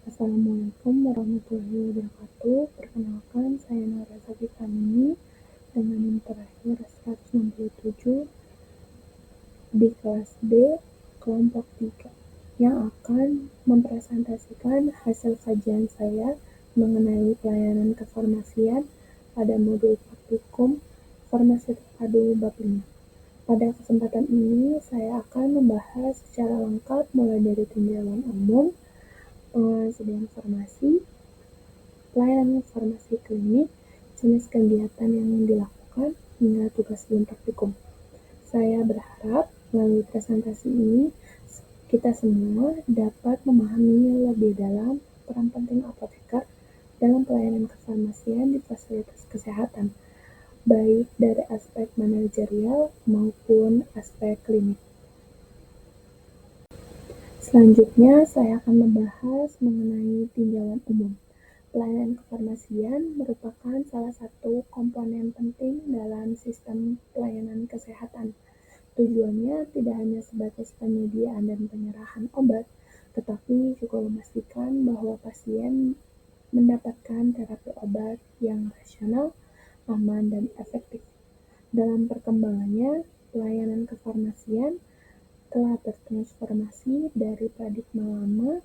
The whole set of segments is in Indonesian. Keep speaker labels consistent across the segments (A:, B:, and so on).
A: Assalamualaikum warahmatullahi wabarakatuh. Perkenalkan, saya Nora Sabitani dengan NIM terakhir 167 di kelas B, kelompok 3, yang akan mempresentasikan hasil kajian saya mengenai pelayanan kefarmasian pada modul praktikum farmasi terpadu bab 5. Pada kesempatan ini, saya akan membahas secara lengkap mulai dari tinjauan umum, pengadaan farmasi, pelayanan farmasi klinik, jenis kegiatan yang dilakukan, hingga tugas dan praktikum. Saya berharap melalui presentasi ini, kita semua dapat memahami lebih dalam peran penting apoteker dalam pelayanan kefarmasian di fasilitas kesehatan, baik dari aspek manajerial maupun aspek klinik. Selanjutnya, saya akan membahas mengenai tinjauan umum. Pelayanan kefarmasian merupakan salah satu komponen penting dalam sistem pelayanan kesehatan. Tujuannya tidak hanya sebatas penyediaan dan penyerahan obat, tetapi juga memastikan bahwa pasien mendapatkan terapi obat yang rasional, aman, dan efektif. Dalam perkembangannya, pelayanan kefarmasian telah bertransformasi dari paradigma lama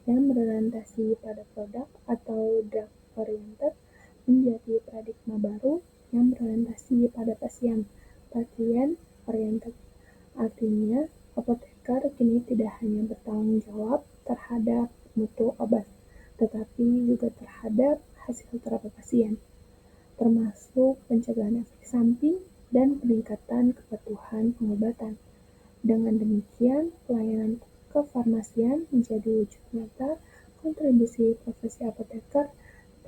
A: yang berorientasi pada produk atau drug oriented menjadi paradigma baru yang berorientasi pada pasien oriented. Artinya, apoteker kini tidak hanya bertanggung jawab terhadap mutu obat, tetapi juga terhadap hasil terapi pasien, termasuk pencegahan efek samping dan peningkatan kepatuhan pengobatan. Dengan demikian, pelayanan kefarmasian menjadi wujud nyata kontribusi profesi apoteker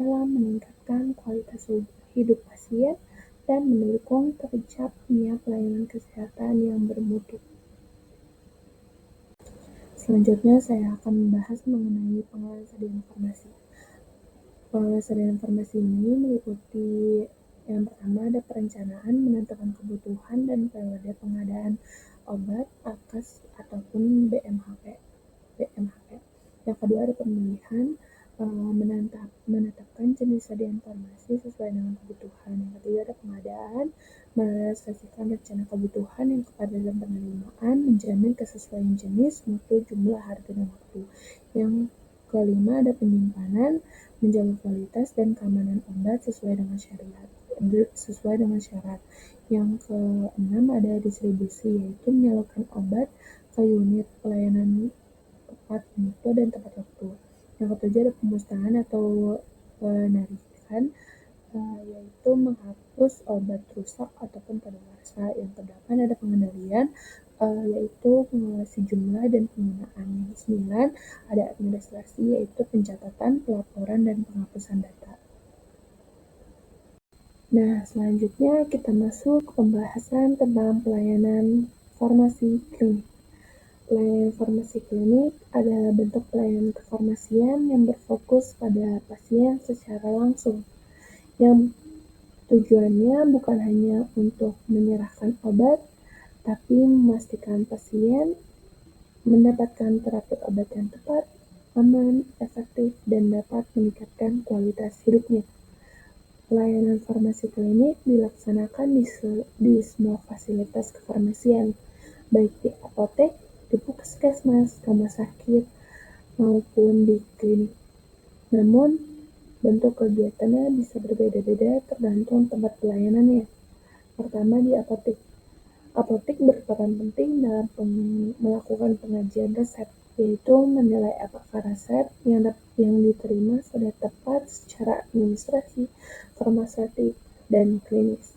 A: dalam meningkatkan kualitas hidup pasien dan mendukung tercapainya pelayanan kesehatan yang bermutu. Selanjutnya, saya akan membahas mengenai pengelolaan sediaan farmasi. Pengelolaan sediaan farmasi ini meliputi yang pertama ada perencanaan, menentukan kebutuhan dan periode pengadaan obat, AKAS ataupun BMHP. Yang kedua ada pemilihan, menetapkan jenis sediaan farmasi sesuai dengan kebutuhan. Yang ketiga ada pengadaan, merealisasikan rencana kebutuhan yang kepada dalam penerimaan, menjamin kesesuaian jenis, mutu, jumlah, harga, dan waktu. Yang kelima ada penyimpanan, menjaga kualitas dan keamanan obat sesuai dengan syarat. Yang keenam ada distribusi, yaitu menyalurkan obat ke unit pelayanan tepat mutu dan tepat waktu. Yang ketujuh ada pemusnahan atau penarikan, yaitu menghapus obat rusak ataupun kadaluarsa. Yang kedelapan ada pengendalian, yaitu mengawasi jumlah dan penggunaan. Yang kesembilan ada administrasi, yaitu pencatatan, pelaporan, dan penghapusan data. Nah, selanjutnya kita masuk ke pembahasan tentang pelayanan farmasi klinik. Pelayanan farmasi klinik adalah bentuk pelayanan kefarmasian yang berfokus pada pasien secara langsung, yang tujuannya bukan hanya untuk menyerahkan obat, tapi memastikan pasien mendapatkan terapi obat yang tepat, aman, efektif, dan dapat meningkatkan kualitas hidupnya. Pelayanan farmasi klinik dilaksanakan di semua fasilitas kefarmasian, baik di apotek, di puskesmas, rumah sakit, maupun di klinik. Namun, bentuk kegiatannya bisa berbeda-beda tergantung tempat pelayanannya. Pertama, di apotek. Apotek berperan penting dalam melakukan pengajian resep, yaitu menilai apakah resep yang diterima sudah tepat secara administrasi, farmaseutik, dan klinis.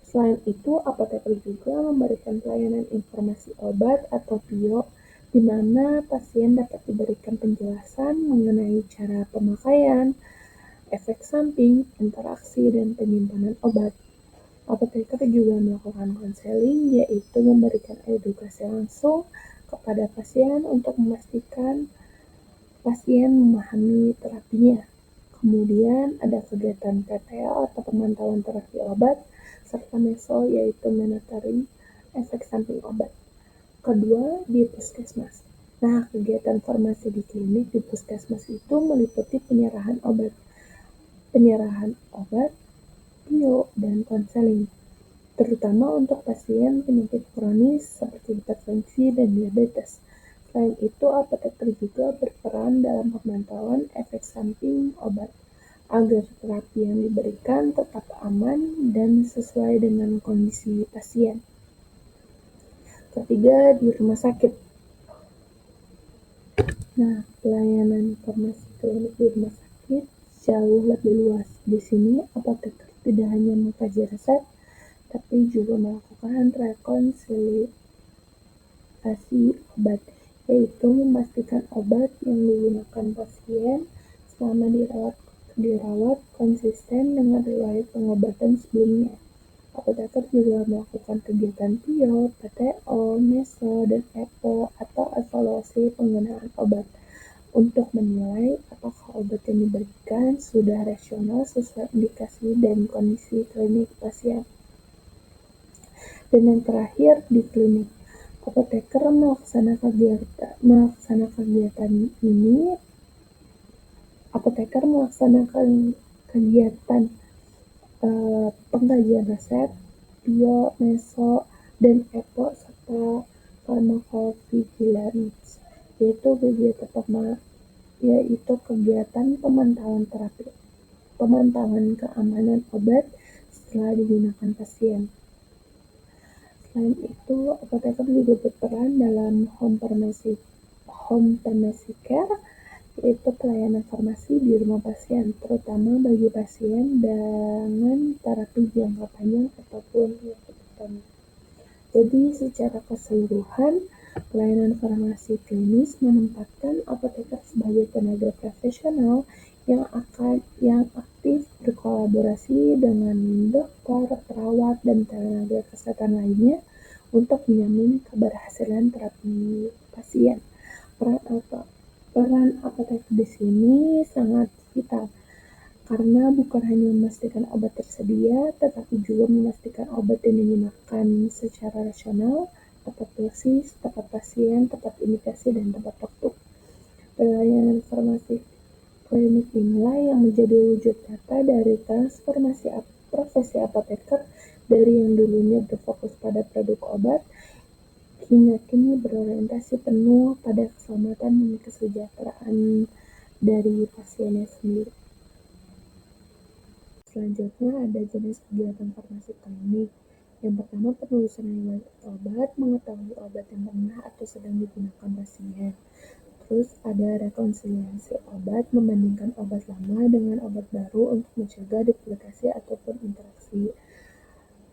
A: Selain itu, apoteker juga memberikan pelayanan informasi obat atau PIO, di mana pasien dapat diberikan penjelasan mengenai cara pemakaian, efek samping, interaksi, dan penyimpanan obat. Apoteker juga melakukan konseling, yaitu memberikan edukasi langsung kepada pasien untuk memastikan pasien memahami terapinya. Kemudian ada kegiatan PTL atau pemantauan terapi obat, serta MESO, yaitu monitoring efek samping obat. Kedua, di puskesmas. Nah, kegiatan farmasi di klinik di puskesmas itu meliputi penyerahan obat, bio, dan konseling, terutama untuk pasien penyakit kronis seperti hipertensi dan diabetes. Selain itu, apoteker juga berperan dalam pemantauan efek samping obat, agar terapi yang diberikan tetap aman dan sesuai dengan kondisi pasien. Ketiga, di rumah sakit. Nah, pelayanan farmasi klinik di rumah sakit jauh lebih luas. Di sini, apoteker tidak hanya mengkaji resep, tapi juga melakukan rekonsiliasi obat, yaitu memastikan obat yang digunakan pasien selama dirawat konsisten dengan riwayat pengobatan sebelumnya. Apoteker juga melakukan kegiatan PIO, PTO, MESO, dan EPO atau evaluasi penggunaan obat untuk menilai apakah obat yang diberikan sudah rasional sesuai indikasi dan kondisi klinik pasien. Dan yang terakhir, di klinik, apoteker melaksanakan kegiatan pengkajian resep, bio, meso, dan EPO serta pharmacovigilance, yaitu kegiatan pemantauan keamanan obat setelah digunakan pasien. Selain itu, apoteker juga berperan dalam home pharmacy care, yaitu pelayanan farmasi di rumah pasien, terutama bagi pasien dengan terapi jangka panjang ataupun penyakit kronis. Jadi, secara keseluruhan, pelayanan farmasi klinis menempatkan apoteker sebagai tenaga profesional yang aktif berkolaborasi dengan dokter, perawat, dan tenaga kesehatan lainnya untuk menjamin keberhasilan terapi pasien. Peran apoteker di sini sangat vital, karena bukan hanya memastikan obat tersedia, tetapi juga memastikan obat yang digunakan secara rasional, tepat dosis, tepat pasien, tepat indikasi, dan tepat waktu. Pelayanan farmasi klinik inilah yang menjadi wujud nyata dari transformasi profesi apoteker dari yang dulunya berfokus pada produk obat, hingga kini berorientasi penuh pada keselamatan dan kesejahteraan dari pasiennya sendiri. Selanjutnya ada jenis kegiatan farmasi klinik. Yang pertama, penelusuran riwayat obat, mengetahui obat yang pernah atau sedang digunakan pasien. Terus ada rekonsiliasi obat, membandingkan obat lama dengan obat baru untuk mencegah duplikasi ataupun interaksi.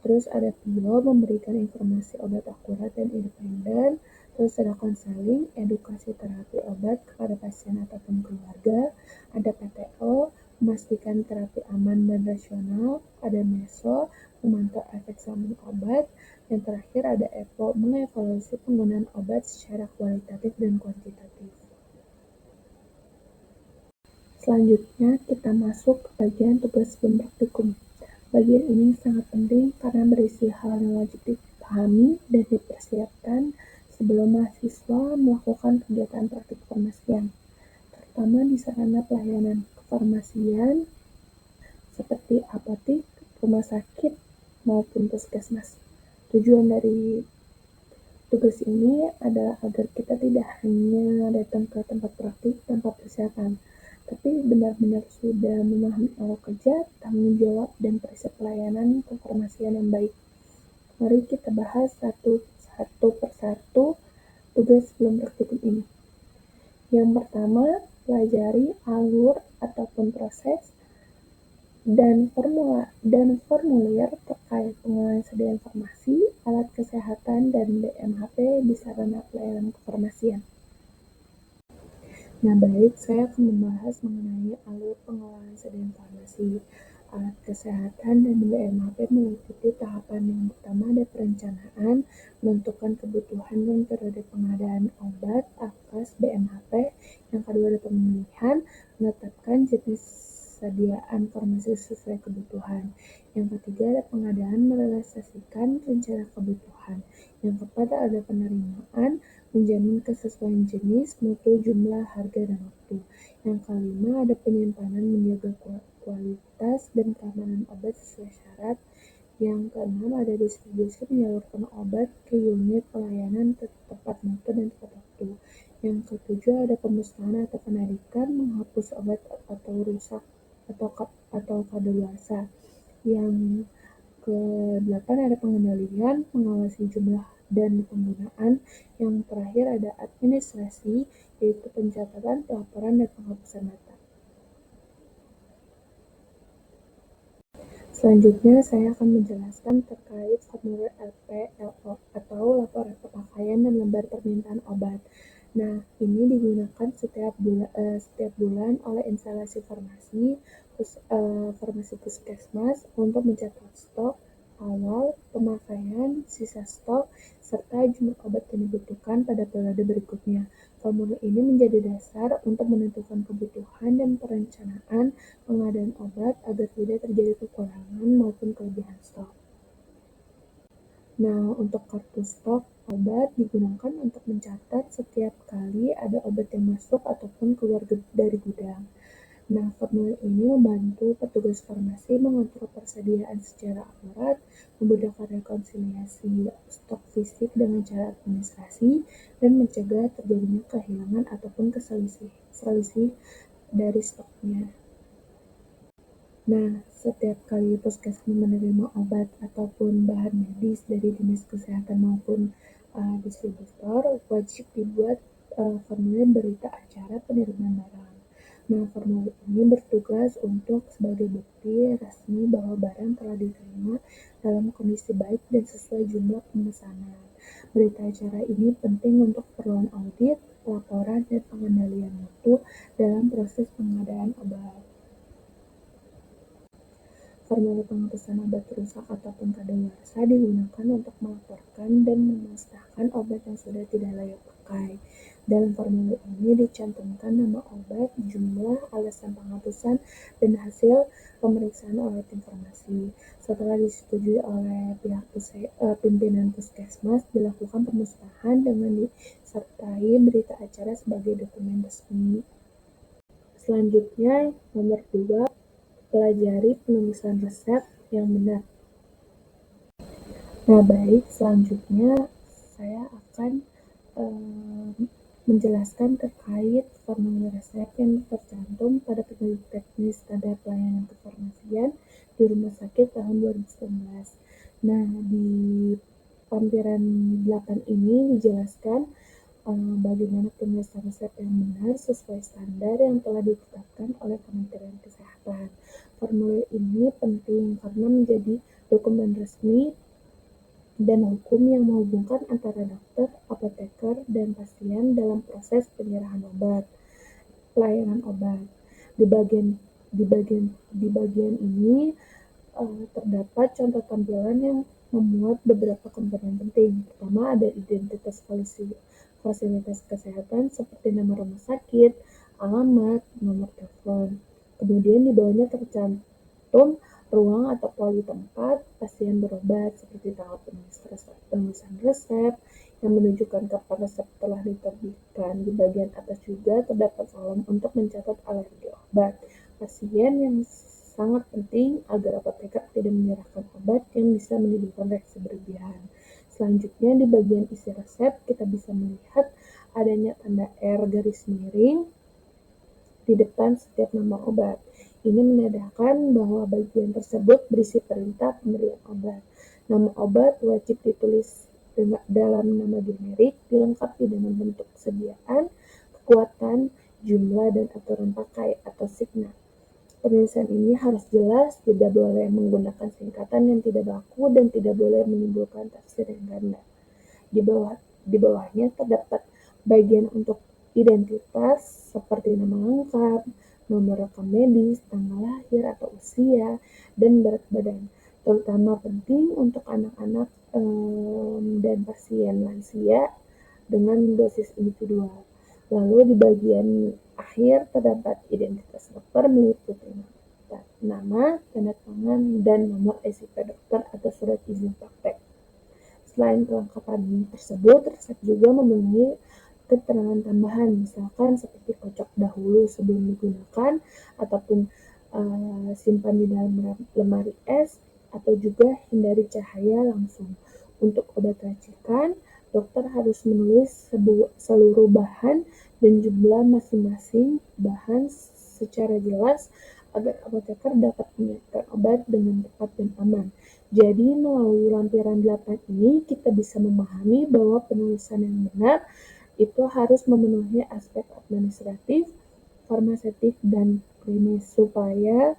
A: Terus ada PIO, memberikan informasi obat akurat dan independen. Terus ada konseling, edukasi terapi obat kepada pasien ataupun keluarga. Ada PTO, memastikan terapi aman dan rasional. Ada MESO, memantau efek samping obat. Yang terakhir ada EPO, mengevaluasi penggunaan obat secara kualitatif dan kuantitatif. Selanjutnya kita masuk ke bagian tugas sebelum praktikum. Bagian ini sangat penting karena berisi hal yang wajib dipahami dan dipersiapkan sebelum mahasiswa melakukan kegiatan praktik farmasian, terutama di sarana pelayanan kefarmasian seperti apotik, rumah sakit, maupun puskesmas. Tujuan dari tugas ini adalah agar kita tidak hanya datang ke tempat praktik tanpa persiapan, tapi benar-benar sudah memahami alur kerja, tanggung jawab, dan prinsip pelayanan kefarmasian yang baik. Mari kita bahas satu persatu tugas sebelum praktikum ini. Yang pertama, pelajari alur ataupun proses dan formulir terkait pengolahan sediaan farmasi, alat kesehatan, dan BMHP di sarana pelayanan kefarmasian. Nah, baik, saya akan membahas mengenai alur pengolahan sediaan farmasi, alat kesehatan, dan BMHP meliputi tahapan yang pertama ada perencanaan, menentukan kebutuhan dan periode pengadaan obat, AKAS, BMHP. Yang kedua ada pemilihan, menetapkan jenis sediaan farmasi sesuai kebutuhan. Yang ketiga ada pengadaan, merealisasikan rencana kebutuhan. Yang keempat ada penerimaan, menjamin kesesuaian jenis, mutu, jumlah, harga, dan waktu. Yang kelima, ada penyimpanan menjaga kualitas dan keamanan obat sesuai syarat. Yang keenam, ada distribusi menyalurkan obat ke unit pelayanan tepat mutu dan tepat waktu. Yang ketujuh, ada pemusnahan atau penarikan, menghapus obat atau rusak atau kadaluarsa. Yang ke-8 ada pengendalian, mengawasi jumlah dan penggunaan. Yang terakhir ada administrasi, yaitu pencatatan, pelaporan, dan penghapusan data. Selanjutnya, saya akan menjelaskan terkait formulir LP/LO atau laporan pemakaian dan lembar permintaan obat. Nah, ini digunakan setiap bulan oleh instalasi farmasi, farmasi puskesmas untuk mencatat stok awal, pemakaian, sisa stok, serta jumlah obat yang dibutuhkan pada periode berikutnya. Formulir ini menjadi dasar untuk menentukan kebutuhan dan perencanaan pengadaan obat agar tidak terjadi kekurangan maupun kelebihan stok. Nah, untuk kartu stok obat digunakan untuk mencatat setiap kali ada obat yang masuk ataupun keluar dari gudang. Nah, formulir ini membantu petugas farmasi mengontrol persediaan secara akurat, memudahkan rekonsiliasi stok fisik dengan cara administrasi, dan mencegah terjadinya kehilangan ataupun selisih dari stoknya. Nah, setiap kali puskesmas menerima obat ataupun bahan medis dari dinas kesehatan maupun distributor, wajib dibuat formulir berita acara penerimaan barang. Nah, formulir ini bertugas untuk sebagai bukti resmi bahwa barang telah diterima dalam kondisi baik dan sesuai jumlah pemesanan. Berita acara ini penting untuk keperluan audit, laporan, dan pengendalian mutu dalam proses pengadaan obat. Formulir penghapusan obat rusak ataupun kadaluarsa digunakan untuk melaporkan dan memusnahkan obat yang sudah tidak layak pakai. Dalam formulir ini dicantumkan nama obat, jumlah, alasan penghapusan, dan hasil pemeriksaan oleh tim farmasi. Setelah disetujui oleh pihak pimpinan puskesmas, dilakukan pemusnahan dengan disertai berita acara sebagai dokumen resmi. Selanjutnya, nomor 2, pelajari penulisan resep yang benar. Nah, baik, selanjutnya saya akan menjelaskan terkait formulir resep yang tercantum pada petunjuk teknis standar pelayanan kefarmasian di rumah sakit tahun 2019. Nah, di lampiran 8 ini dijelaskan bagaimana penulisan resep yang benar sesuai standar yang telah ditetapkan oleh Kementerian Kesehatan. Formulir ini penting karena menjadi dokumen resmi dan hukum yang menghubungkan antara dokter, apoteker, dan pasien dalam proses penyerahan obat, pelayanan obat. Di bagian ini terdapat contoh tampilan yang memuat beberapa komponen penting. Pertama, ada identitas fasilitas kesehatan seperti nama rumah sakit, alamat, nomor telepon. Kemudian di bawahnya tercantum ruang atau poli tempat pasien berobat seperti tanggal penulisan resep yang menunjukkan kapan resep telah diterbitkan. Di bagian atas juga terdapat kolom untuk mencatat alergi obat pasien yang sangat penting agar apoteker tidak menyerahkan obat yang bisa menimbulkan reaksi berlebihan. Selanjutnya di bagian isi resep kita bisa melihat adanya tanda R garis miring di depan setiap nama obat. Ini menandakan bahwa bagian tersebut berisi perintah pemberian obat. Nama obat wajib ditulis dalam nama generik, dilengkapi dengan bentuk kesediaan, kekuatan, jumlah, dan aturan pakai atau signa. Penulisan ini harus jelas, tidak boleh menggunakan singkatan yang tidak baku, dan tidak boleh menimbulkan tafsir yang ganda. Di bawahnya terdapat bagian untuk identitas seperti nama lengkap, nomor rekam medis, tanggal lahir atau usia, dan berat badan. Terutama penting untuk anak-anak dan pasien lansia dengan dosis individual. Lalu di bagian akhir terdapat identitas dokter meliputi nama, tanda tangan, dan nomor SIP dokter atau surat izin praktek. Selain kelengkapan tersebut, resep juga memenuhi keterangan tambahan, misalkan seperti kocok dahulu sebelum digunakan, ataupun simpan di dalam lemari es, atau juga hindari cahaya langsung. Untuk obat racikan, dokter harus menulis seluruh bahan dan jumlah masing-masing bahan secara jelas agar apoteker dapat menyiapkan obat dengan tepat dan aman. Jadi melalui lampiran 8 ini kita bisa memahami bahwa penulisan yang benar itu harus memenuhi aspek administratif, farmaseutik, dan klinis supaya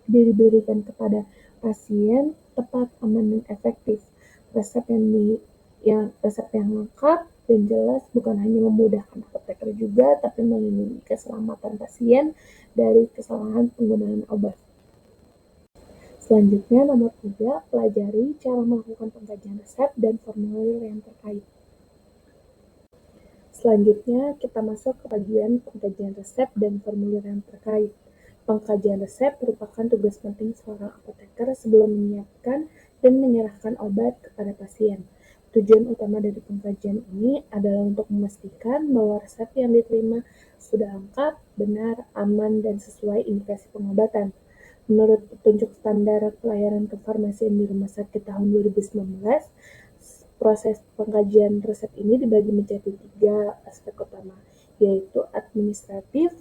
A: diberikan kepada pasien tepat, aman, dan efektif. Resep yang lengkap dan jelas bukan hanya memudahkan apoteker juga, tapi melindungi keselamatan pasien dari kesalahan penggunaan obat. Selanjutnya, nomor 3, pelajari cara melakukan pengkajian resep dan formulir yang terkait. Selanjutnya, kita masuk ke bagian pengkajian resep dan formulir yang terkait. Pengkajian resep merupakan tugas penting seorang apoteker sebelum menyiapkan dan menyerahkan obat kepada pasien. Tujuan utama dari pengkajian ini adalah untuk memastikan bahwa resep yang diterima sudah lengkap, benar, aman, dan sesuai indikasi pengobatan. Menurut petunjuk standar pelayanan kefarmasian di Rumah Sakit tahun 2019, proses pengkajian resep ini dibagi menjadi 3 aspek utama, yaitu administratif,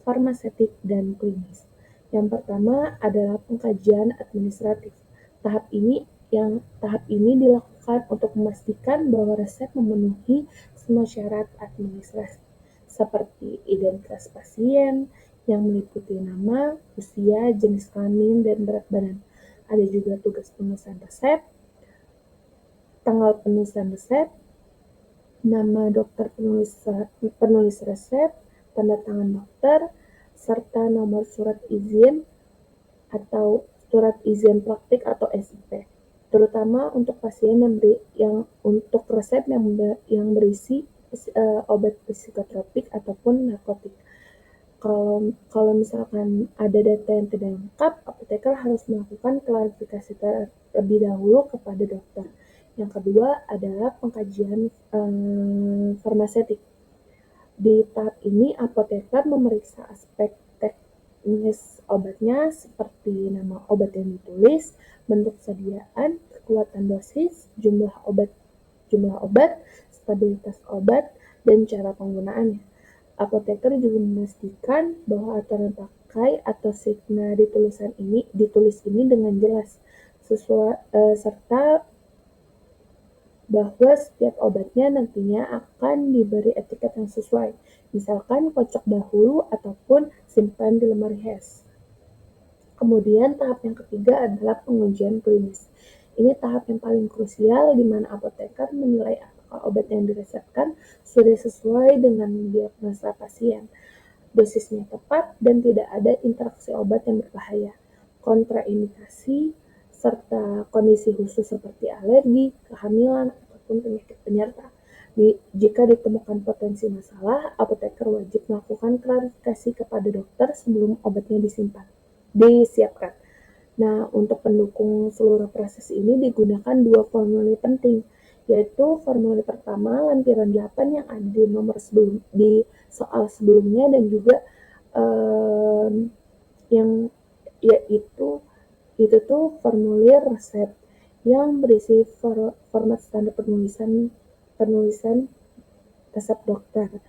A: farmaseutik, dan klinis. Yang pertama adalah pengkajian administratif. Tahap ini dilakukan untuk memastikan bahwa resep memenuhi semua syarat administrasi, seperti identitas pasien yang meliputi nama, usia, jenis kelamin, dan berat badan. Ada juga tugas penulisan resep, tanggal penulisan resep, nama dokter penulis resep, tanda tangan dokter, serta nomor surat izin atau surat izin praktik atau SIP, terutama untuk pasien yang untuk resep yang berisi obat psikotropik ataupun narkotik. Kalau misalkan ada data yang tidak lengkap, apoteker harus melakukan klarifikasi terlebih dahulu kepada dokter. Yang kedua adalah pengkajian farmaseutik. Di tahap ini, apoteker memeriksa aspek teknis obatnya seperti nama obat yang ditulis, bentuk sediaan, kekuatan dosis, jumlah obat, stabilitas obat, dan cara penggunaannya. Apoteker juga memastikan bahwa aturan pakai atau signa ditulis ini dengan jelas, serta bahwa setiap obatnya nantinya akan diberi etiket yang sesuai, misalkan kocok dahulu ataupun simpan di lemari es. Kemudian tahap yang ketiga adalah pengujian klinis. Ini tahap yang paling krusial di mana apoteker menilai apakah obat yang diresepkan sudah sesuai dengan diagnosa pasien, dosisnya tepat, dan tidak ada interaksi obat yang berbahaya, kontraindikasi, serta kondisi khusus seperti alergi, kehamilan, ataupun penyakit penyerta. Jika ditemukan potensi masalah, apoteker wajib melakukan klarifikasi kepada dokter sebelum obatnya disiapkan. Nah, untuk pendukung seluruh proses ini digunakan 2 formulir penting, yaitu formulir pertama lampiran 8 yang ada di soal sebelumnya, dan juga yang yaitu itu tuh formulir resep yang berisi format standar penulisan resep dokter.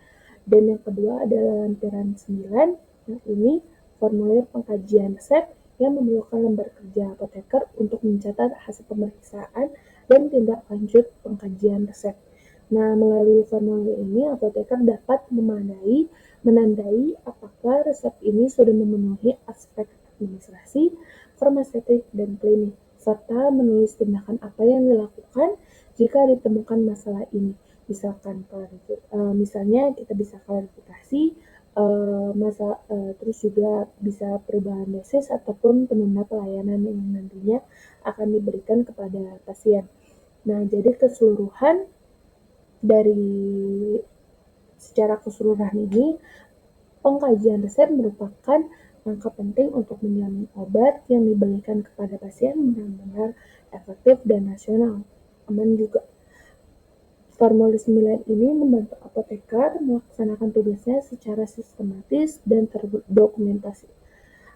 A: Dan yang kedua adalah lampiran 9, yang ini formulir pengkajian resep yang memerlukan lembar kerja apoteker untuk mencatat hasil pemeriksaan dan tindak lanjut pengkajian resep. Nah, melalui formulir ini apoteker dapat menandai apakah resep ini sudah memenuhi aspek administrasi, farmaseutik, dan klinis, serta menulis tindakan apa yang dilakukan jika ditemukan masalah ini. Misalnya kita bisa klarifikasi terus juga bisa perubahan dosis ataupun penunda pelayanan yang nantinya akan diberikan kepada pasien. Nah, jadi secara keseluruhan ini, pengkajian resep merupakan langkah penting untuk menjamin obat yang diberikan kepada pasien benar-benar efektif dan rasional. aman juga. Formulir 9 ini membantu apoteker melaksanakan tugasnya secara sistematis dan terdokumentasi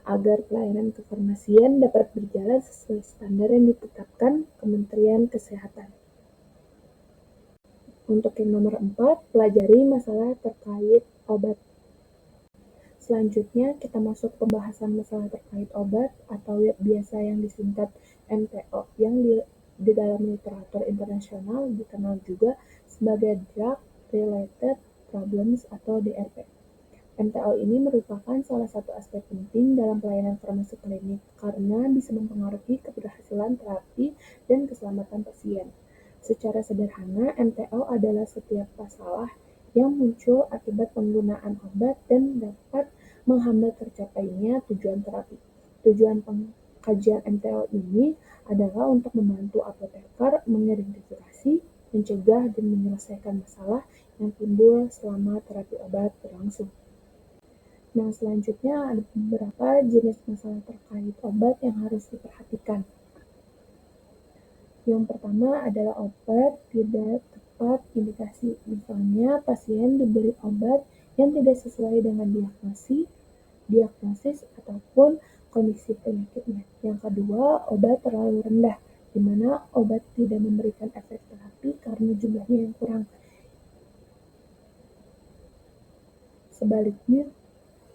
A: agar pelayanan kefarmasian dapat berjalan sesuai standar yang ditetapkan Kementerian Kesehatan. Untuk yang nomor 4, pelajari masalah terkait obat. Selanjutnya, kita masuk pembahasan masalah terkait obat atau biasa yang disingkat MTO, yang di dalam literatur internasional dikenal juga sebagai Drug Related Problems atau DRP. MTO ini merupakan salah satu aspek penting dalam pelayanan farmasi klinik karena bisa mempengaruhi keberhasilan terapi dan keselamatan pasien. Secara sederhana, MTO adalah setiap masalah yang muncul akibat penggunaan obat dan dapat menghambat tercapainya tujuan terapi. Tujuan pengkajian MTO ini adalah untuk membantu apoteker mengidentifikasi, mencegah, dan menyelesaikan masalah yang timbul selama terapi obat berlangsung. Nah, selanjutnya ada beberapa jenis masalah terkait obat yang harus diperhatikan. Yang pertama adalah obat tidak tepat indikasi. Misalnya, pasien diberi obat yang tidak sesuai dengan diagnosis ataupun kondisi penyakitnya. Yang kedua, obat terlalu rendah, di mana obat tidak memberikan efek terapi karena jumlahnya yang kurang. Sebaliknya,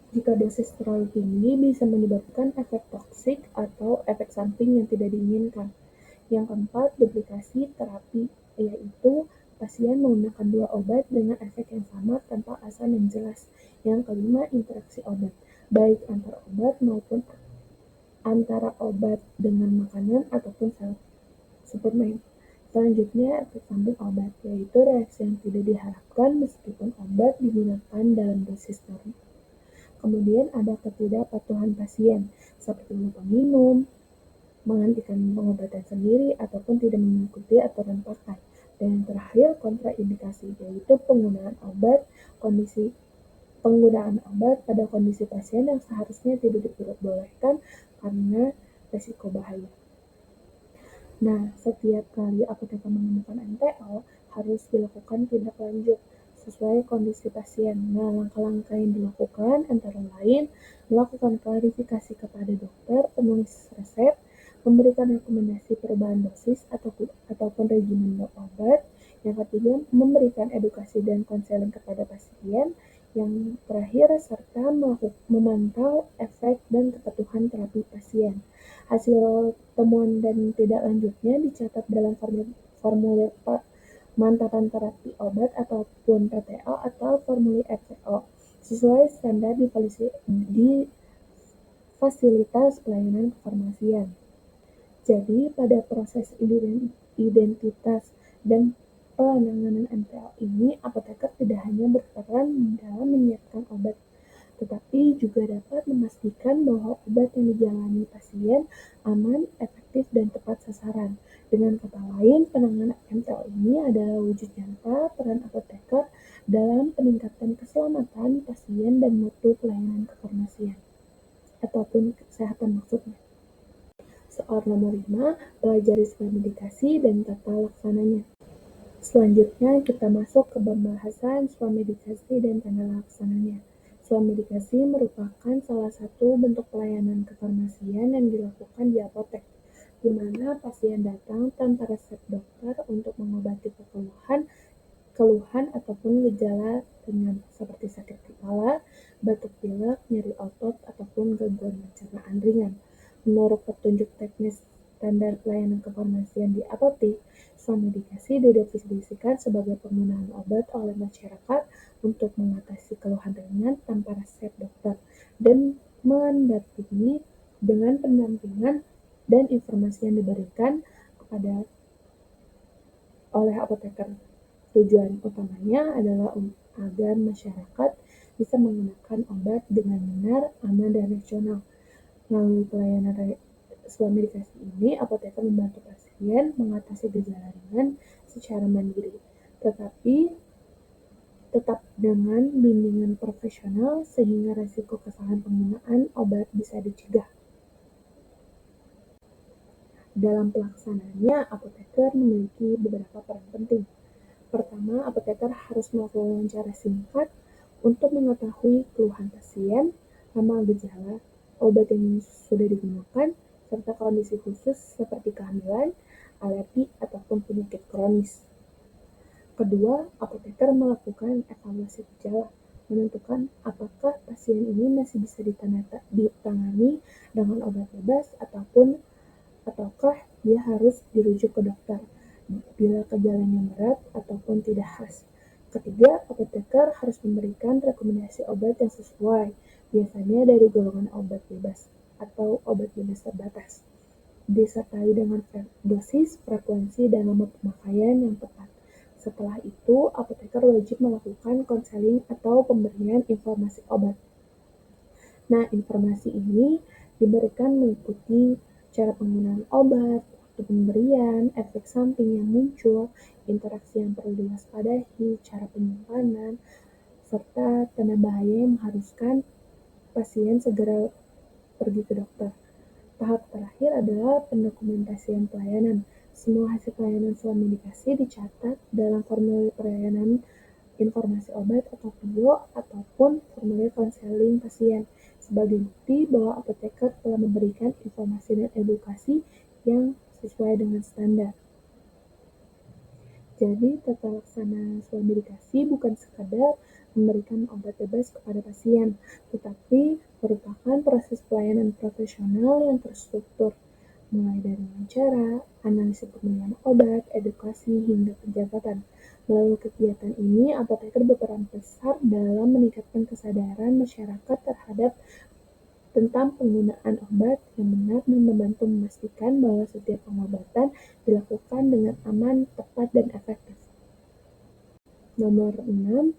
A: jika dosis terlalu tinggi bisa menyebabkan efek toksik atau efek samping yang tidak diinginkan. Yang keempat, duplikasi terapi, yaitu pasien menggunakan 2 obat dengan efek yang sama tanpa alasan yang jelas. Yang kelima, interaksi obat, baik antar obat maupun antara obat dengan makanan ataupun suplemen. Selanjutnya, efek samping obat, yaitu reaksi yang tidak diharapkan meskipun obat digunakan dalam dosis normal. Kemudian ada ketidakpatuhan pasien, seperti lupa minum, menghentikan pengobatan sendiri, ataupun tidak mengikuti aturan pakai. Dan yang terakhir, kontraindikasi, yaitu penggunaan obat pada kondisi pasien yang seharusnya tidak diperbolehkan karena risiko bahaya. Nah, setiap kali apoteker menemukan MTO, harus dilakukan tindak lanjut sesuai kondisi pasien. Nah, langkah-langkah yang dilakukan antara lain melakukan klarifikasi kepada dokter penulis resep, memberikan rekomendasi perubahan dosis ataupun regimen obat. Yang ketiga, memberikan edukasi dan konseling kepada pasien. Yang terakhir, serta memantau efek dan kepatuhan terapi pasien. Hasil temuan dan tindak lanjutnya dicatat dalam formulir pemantapan terapi obat ataupun PTO atau formulir FTO sesuai standar di fasilitas pelayanan kefarmasian. Jadi, pada proses identitas dan penanganan MTO ini, apoteker tidak hanya berperan dalam menyiapkan obat, tetapi juga dapat memastikan bahwa obat yang dijalani pasien aman, efektif, dan tepat sasaran. Dengan kata lain, penanganan MTO ini adalah wujud nyata peran apoteker dalam peningkatan keselamatan pasien dan mutu pelayanan kefarmasian, ataupun kesehatan maksudnya. Soal nomor 5, pelajari swamedikasi dan tata laksananya. Selanjutnya, kita masuk ke pembahasan swamedikasi dan tata laksananya. Swamedikasi merupakan salah satu bentuk pelayanan kefarmasian yang dilakukan di apotek, di mana pasien datang tanpa resep dokter untuk mengobati keluhan ataupun gejala ringan seperti sakit kepala, batuk pilek, nyeri otot, ataupun gangguan pencernaan ringan. Menurut petunjuk teknis standar pelayanan kefarmasian di apotek, swamedikasi didefinisikan sebagai penggunaan obat oleh masyarakat untuk mengatasi keluhan ringan tanpa resep dokter dan mendampingi dengan pendampingan dan informasi yang diberikan oleh apoteker. Tujuan utamanya adalah agar masyarakat bisa menggunakan obat dengan benar, aman, dan rasional. Melalui pelayanan swamedikasi ini, apoteker membantu pasien mengatasi gejala ringan secara mandiri, tetapi tetap dengan bimbingan profesional sehingga risiko kesalahan penggunaan obat bisa dicegah. Dalam pelaksanaannya, apoteker memiliki beberapa peran penting. Pertama, apoteker harus melakukan wawancara singkat untuk mengetahui keluhan pasien, nama gejala, obat yang sudah digunakan, serta kondisi khusus seperti kehamilan, alergi, ataupun penyakit kronis. Kedua, apoteker melakukan evaluasi gejala, menentukan apakah pasien ini masih bisa ditangani dengan obat bebas ataukah dia harus dirujuk ke dokter bila gejalanya berat ataupun tidak khas. Ketiga, apoteker harus memberikan rekomendasi obat yang sesuai, biasanya dari golongan obat bebas atau obat bebas terbatas, disertai dengan dosis, frekuensi, dan nomor pemakaian yang tepat. Setelah itu, apoteker wajib melakukan konseling atau pemberian informasi obat. Nah, informasi ini diberikan mengikuti cara penggunaan obat, waktu pemberian, efek samping yang muncul, interaksi yang perlu diwaspadai, cara penyimpanan, serta tanda bahaya yang mengharuskan pasien segera pergi ke dokter. Tahap terakhir adalah pendokumentasian pelayanan. Semua hasil pelayanan swamedikasi dicatat dalam formulir pelayanan informasi obat atau PIO ataupun formulir konseling pasien sebagai bukti bahwa apoteker telah memberikan informasi dan edukasi yang sesuai dengan standar. Jadi, tata laksana swamedikasi bukan sekadar memberikan obat bebas kepada pasien, tetapi merupakan proses pelayanan profesional yang terstruktur, mulai dari wawancara, analisis pemilihan obat, edukasi, hingga penjabatan. Melalui kegiatan ini, apoteker berperan besar dalam meningkatkan kesadaran masyarakat terhadap tentang penggunaan obat yang benar dan membantu memastikan bahwa setiap pengobatan dilakukan dengan aman, tepat, dan efektif. Nomor 6.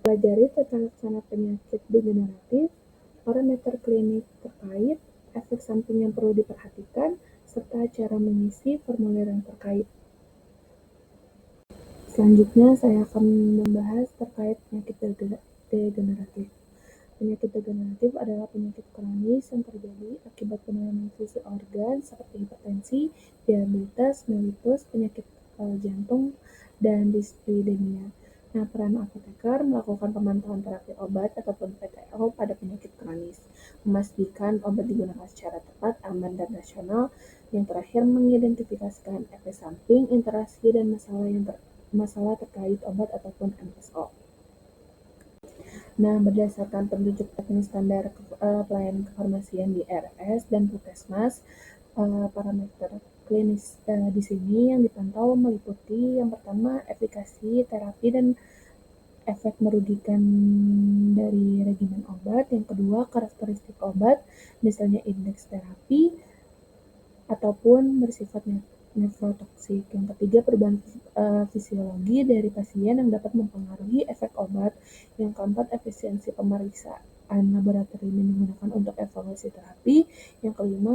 A: Pelajari tata laksana penyakit degeneratif, parameter klinik terkait, efek samping yang perlu diperhatikan, serta cara mengisi formulir yang terkait. Selanjutnya, saya akan membahas terkait penyakit degeneratif. Penyakit degeneratif adalah penyakit kronis yang terjadi akibat penurunan fungsi organ seperti hipertensi, diabetes mellitus, penyakit jantung, dan dislipidemia. Nah, peran apoteker melakukan pemantauan terapi obat ataupun PTO pada penyakit kronis, memastikan obat digunakan secara tepat, aman, dan rasional. Yang terakhir, mengidentifikasikan efek samping, interaksi, dan masalah terkait obat ataupun MSO. Nah, berdasarkan petunjuk teknis standar pelayanan kefarmasian di RS dan Puskesmas, parameter klinis di sini yang dipantau meliputi yang pertama efikasi terapi dan efek merugikan dari regimen obat, yang kedua karakteristik obat, misalnya indeks terapi ataupun bersifat nefrotoksik. Yang ketiga, perubahan fisiologi dari pasien yang dapat mempengaruhi efek obat. Yang keempat, efisiensi pemeriksaan laboratorium yang digunakan untuk evaluasi terapi. Yang kelima,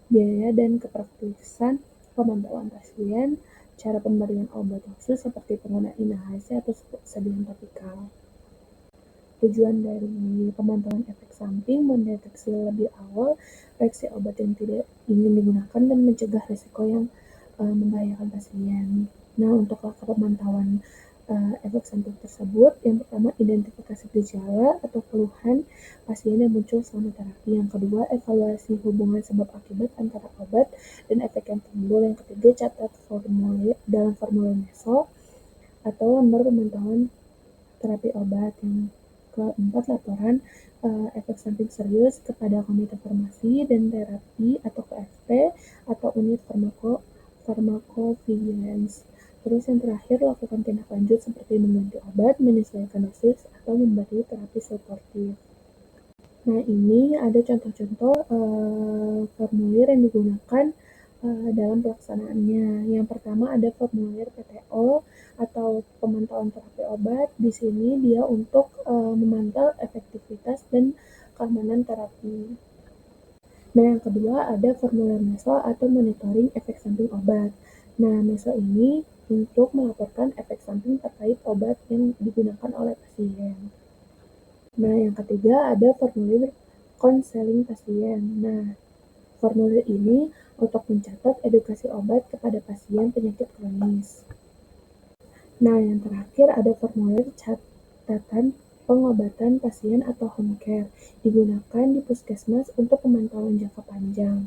A: biaya dan kepraktisan pemantauan pasien, cara pemberian obat khusus seperti penggunaan inhalasi atau sedahan topikal. Tujuan dari pemantauan efek samping mendeteksi lebih awal reaksi obat yang tidak ingin digunakan dan mencegah risiko yang membahayakan pasien. Nah, untuk langkah pemantauan efek samping tersebut, yang pertama identifikasi gejala atau keluhan pasien yang muncul selama terapi. Yang kedua, evaluasi hubungan sebab akibat antara obat dan efek yang timbul. Yang ketiga, catat dalam formulir MESO atau lembar pemantauan terapi obat. Yang keempat, laporan efek samping serius kepada Komite Farmasi dan Terapi atau KFT atau unit pharmacovigilance. Terus yang terakhir, lakukan tindak lanjut seperti mengganti obat, menyesuaikan dosis, atau memberi terapi suportif. Nah, ini ada contoh-contoh formulir yang digunakan dalam pelaksanaannya. Yang pertama ada formulir PTO atau pemantauan terapi obat. Di sini dia untuk memantau efektivitas dan keamanan terapi. Nah, yang kedua ada formulir MESO atau monitoring efek samping obat. Nah, MESO ini untuk melaporkan efek samping terkait obat yang digunakan oleh pasien. Nah, yang ketiga ada formulir konseling pasien. Nah, Formulir ini untuk mencatat edukasi obat kepada pasien penyakit kronis. Nah, yang terakhir ada formulir catatan pengobatan pasien atau home care, digunakan di puskesmas untuk pemantauan jangka panjang.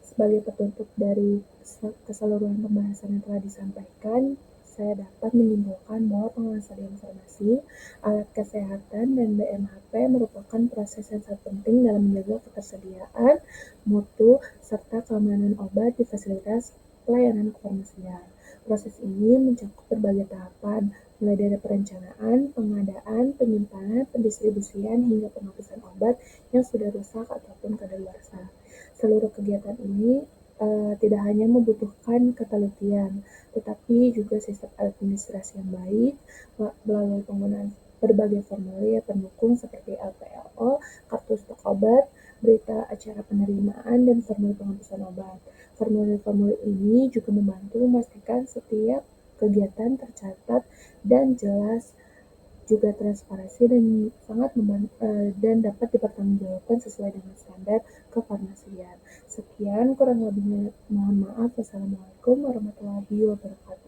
A: Sebagai penutup dari keseluruhan pembahasan yang telah disampaikan, saya dapat menyimpulkan bahwa penguasaan informasi, alat kesehatan, dan BMHP merupakan proses yang sangat penting dalam menjaga ketersediaan, mutu, serta keamanan obat di fasilitas pelayanan kefarmasian. Proses ini mencakup berbagai tahapan, mulai dari perencanaan, pengadaan, penyimpanan, pendistribusian, hingga penghapusan obat yang sudah rusak ataupun kadaluarsa. Seluruh kegiatan ini tidak hanya membutuhkan ketelitian, tetapi juga sistem administrasi yang baik melalui penggunaan berbagai formulir pendukung seperti LPLO, kartu stok obat, berita acara penerimaan, dan formulir penghapusan obat. Formulir-formulir ini juga membantu memastikan setiap kegiatan tercatat dan jelas, juga transparansi dan dapat dipertanggungjawabkan sesuai dengan standar kefarmasian. Sekian, kurang lebihnya mohon maaf. Wassalamualaikum warahmatullahi wabarakatuh.